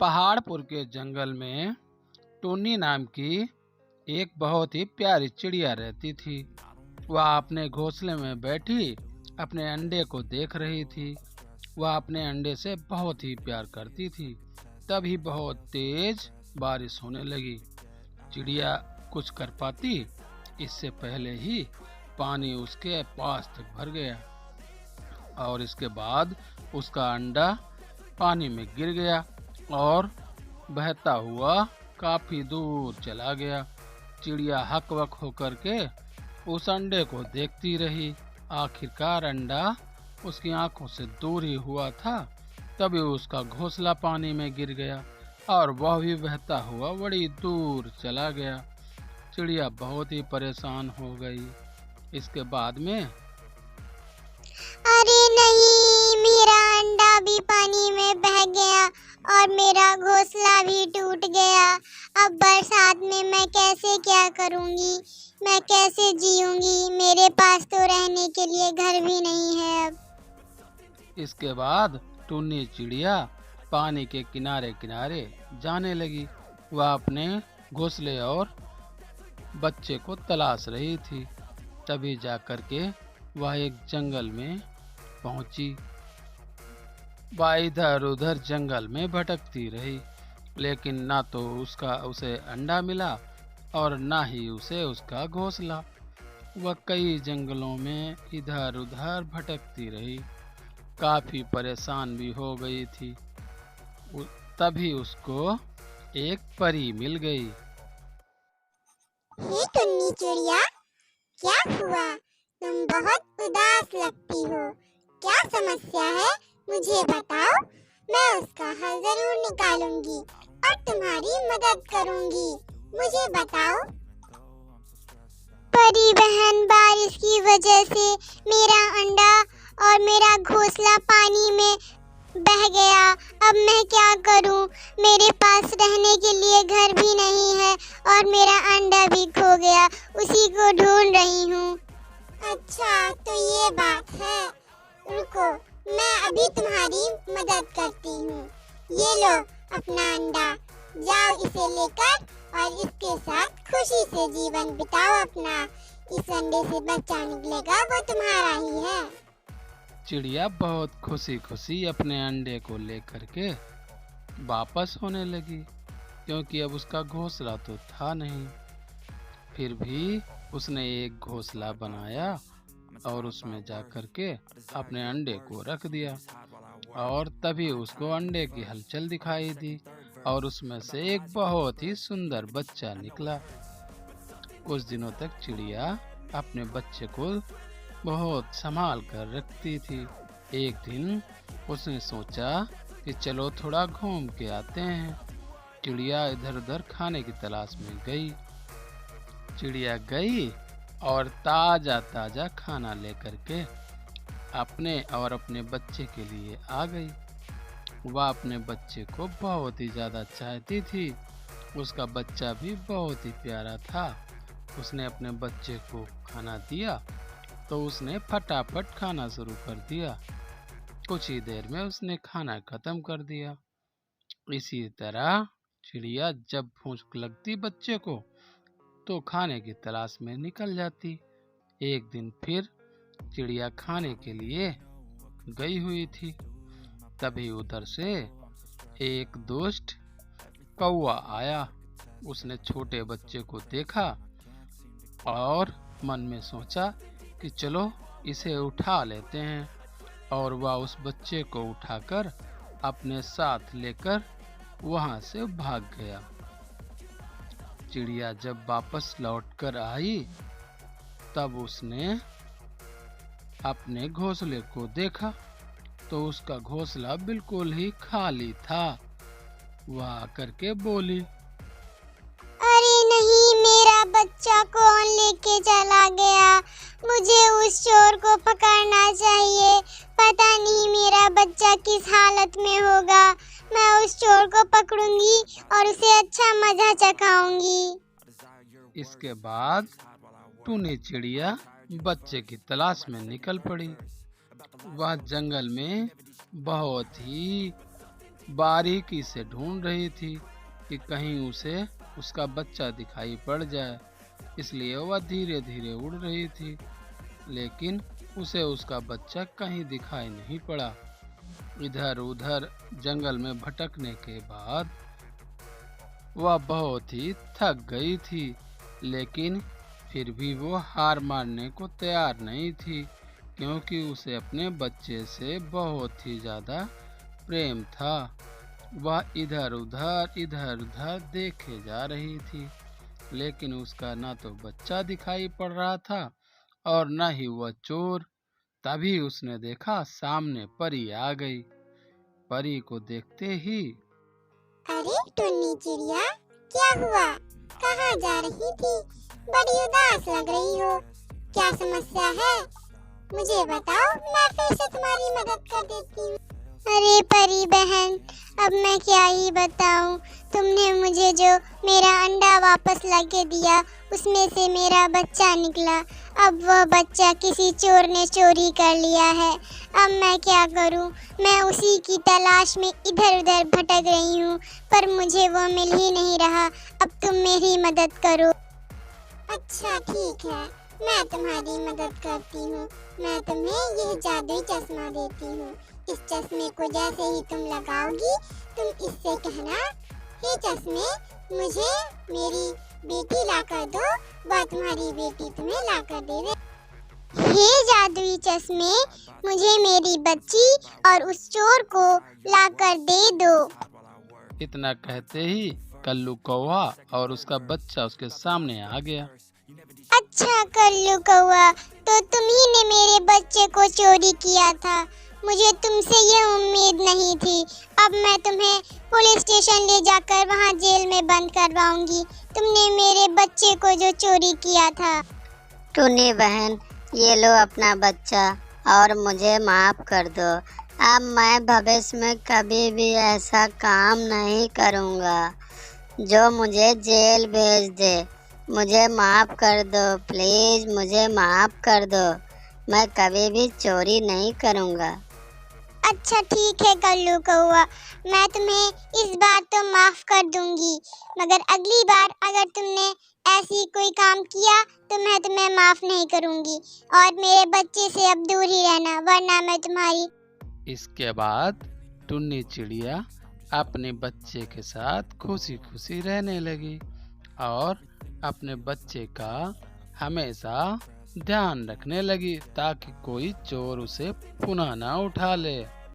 पहाड़पुर के जंगल में टुन्नी नाम की एक बहुत ही प्यारी चिड़िया रहती थी। वह अपने घोंसले में बैठी अपने अंडे को देख रही थी। वह अपने अंडे से बहुत ही प्यार करती थी। तभी बहुत तेज बारिश होने लगी। चिड़िया कुछ कर पाती इससे पहले ही पानी उसके पास तक भर गया और इसके बाद उसका अंडा पानी में गिर गया और बहता हुआ काफी दूर चला गया। चिड़िया हकबक होकर के उस अंडे को देखती रही। आखिरकार अंडा उसकी आंखों से दूर ही हुआ था। तभी उसका घोंसला पानी में गिर गया और वह भी बहता हुआ बड़ी दूर चला गया। चिड़िया बहुत ही परेशान हो गई। इसके बाद में अरे नहीं, मेरा अंडा भी पानी में बह गया और मेरा घोंसला भी टूट गया। अब बरसात में मैं कैसे क्या करूंगी, मैं कैसे जीऊंगी? मेरे पास तो रहने के लिए घर भी नहीं है अब। इसके बाद टुन्नी चिड़िया पानी के किनारे किनारे जाने लगी। वह अपने घोंसले और बच्चे को तलाश रही थी। तभी जाकर के वह एक जंगल में पहुंची। वह इधर उधर जंगल में भटकती रही, लेकिन ना तो उसे अंडा मिला और ना ही उसे उसका घोंसला। वह कई जंगलों में इधर उधर भटकती रही, काफी परेशान भी हो गई थी। तभी उसको एक परी मिल गई। हे टुन्नी चिड़िया, क्या हुआ? तुम बहुत उदास लगती हो। क्या समस्या है, मुझे बताओ। मैं उसका हल जरूर निकालूंगी और तुम्हारी मदद करूंगी। मुझे बताओ। परी बहन, बारिश की वजह से मेरा अंडा और मेरा घोंसला पानी में बह गया। अब मैं क्या करूं? मेरे पास रहने के लिए घर भी नहीं है और मेरा अंडा भी खो गया। उसी को ढूंढ रही हूँ। अच्छा, तो ये बात है। रुको, मैं अभी तुम्हारी मदद करती हूँ। ये लो अपना अंडा, जाओ इसे लेकर और इसके साथ खुशी से जीवन बिताओ अपना। इस अंडे से बच्चा निकलेगा, वो तुम्हारा ही है। चिड़िया बहुत खुशी खुशी अपने अंडे को लेकर के वापस होने लगी, क्योंकि अब उसका घोंसला तो था नहीं। फिर भी उसने एक घोंसला बनाया और उसमें जाकर के अपने अंडे को रख दिया और तभी उसको अंडे की हलचल दिखाई दी और उसमें से एक बहुत ही सुंदर बच्चा निकला। कुछ दिनों तक चिड़िया अपने बच्चे को बहुत संभाल कर रखती थी। एक दिन उसने सोचा कि चलो थोड़ा घूम के आते हैं। चिड़िया इधर उधर खाने की तलाश में गई। चिड़िया गई और ताजा ताजा खाना लेकर के अपने और अपने बच्चे के लिए आ गई। वह अपने बच्चे को बहुत ही ज्यादा चाहती थी। उसका बच्चा भी बहुत ही प्यारा था। उसने अपने बच्चे को खाना दिया तो उसने फटाफट खाना शुरू कर दिया। कुछ ही देर में उसने खाना खत्म कर दिया। इसी तरह चिड़िया जब भूख लगती बच्चे को तो खाने की तलाश में निकल जाती। एक दिन फिर चिड़िया खाने के लिए गई हुई थी। तभी उधर से एक दुष्ट कौवा आया। उसने छोटे बच्चे को देखा और मन में सोचा कि चलो इसे उठा लेते हैं, और वह उस बच्चे को उठाकर अपने साथ लेकर वहां से भाग गया। चिड़िया जब वापस लौटकर आई तब उसने अपने घोंसले को देखा तो उसका घोंसला बिल्कुल ही खाली था। वह आकर के बोली, अरे नहीं, मेरा बच्चा कौन लेके चला गया? मुझे उस चोर को पकड़ना चाहिए। पता नहीं मेरा बच्चा किस हालत में होगा। मैं उस चोर को पकड़ूंगी और उसे अच्छा मजा चखाऊंगी। इसके बाद टुन्नी चिड़िया बच्चे की तलाश में निकल पड़ी। वह जंगल में बहुत ही बारीकी से ढूंढ रही थी कि कहीं उसे उसका बच्चा दिखाई पड़ जाए, इसलिए वह धीरे धीरे उड़ रही थी, लेकिन उसे उसका बच्चा कहीं दिखाई नहीं पड़ा। इधर उधर जंगल में भटकने के बाद वह बहुत ही थक गई थी, लेकिन फिर भी वो हार मानने को तैयार नहीं थी, क्योंकि उसे अपने बच्चे से बहुत ही ज़्यादा प्रेम था। वह इधर उधर देखे जा रही थी, लेकिन उसका ना तो बच्चा दिखाई पड़ रहा था और न ही वह चोर। तभी उसने देखा सामने परी आ गई। परी को देखते ही, अरे टुन्नी चिड़िया, क्या हुआ? कहाँ जा रही थी? बड़ी उदास लग रही हो। क्या समस्या है? मुझे बताओ, मैं फिर से तुम्हारी मदद कर देती हूँ। अरे परी बहन, अब मैं क्या ही बताऊं। तुमने मुझे जो मेरा अंडा वापस लाके दिया, उसमें से मेरा बच्चा निकला। अब वह बच्चा किसी चोर ने चोरी कर लिया है। अब मैं क्या करूं? मैं उसी की तलाश में इधर उधर भटक रही हूं, पर मुझे वो मिल ही नहीं रहा। अब तुम मेरी मदद करो। अच्छा ठीक है, मैं तुम्हारी मदद करती हूँ। मैं तुम्हें यह जादुई चश्मा देती हूँ। इस चश्मे को जैसे ही तुम लगाओगी, तुम इससे कहना, हे चश्मे, मुझे मेरी बेटी लाकर दो। वह तुम्हारी बेटी तुम्हें लाकर देवे। हे जादुई चश्मे, मुझे मेरी बच्ची और उस चोर को लाकर दे दो। इतना कहते ही कल्लू कौवा और उसका बच्चा उसके सामने आ गया। अच्छा कल्लू कौवा, तो तुम ही ने मेरे बच्चे को चोरी किया था। मुझे तुमसे ये उम्मीद नहीं थी। अब मैं तुम्हें पुलिस स्टेशन ले जाकर वहाँ जेल में बंद करवाऊंगी। तुमने मेरे बच्चे को जो चोरी किया था। टुन्नी बहन, ये लो अपना बच्चा और मुझे माफ कर दो। अब मैं भविष्य में कभी भी ऐसा काम नहीं करूँगा जो मुझे जेल भेज दे। मुझे माफ कर दो प्लीज, मुझे माफ कर दो। मैं कभी भी चोरी नहीं करूँगा। अच्छा ठीक है कल्लू कौवा, मैं तुम्हें इस बार तो माफ कर दूंगी, मगर अगली बार अगर तुमने ऐसी कोई काम किया तो मैं तुम्हें माफ नहीं करूंगी। और मेरे बच्चे से अब दूर ही रहना, वरना मैं तुम्हारी। इसके बाद टुन्नी चिड़िया अपने बच्चे के साथ खुशी खुशी रहने लगी और अपने बच्चे का हमेशा ध्यान रखने लगी, ताकि कोई चोर उसे पुनः न उठा ले।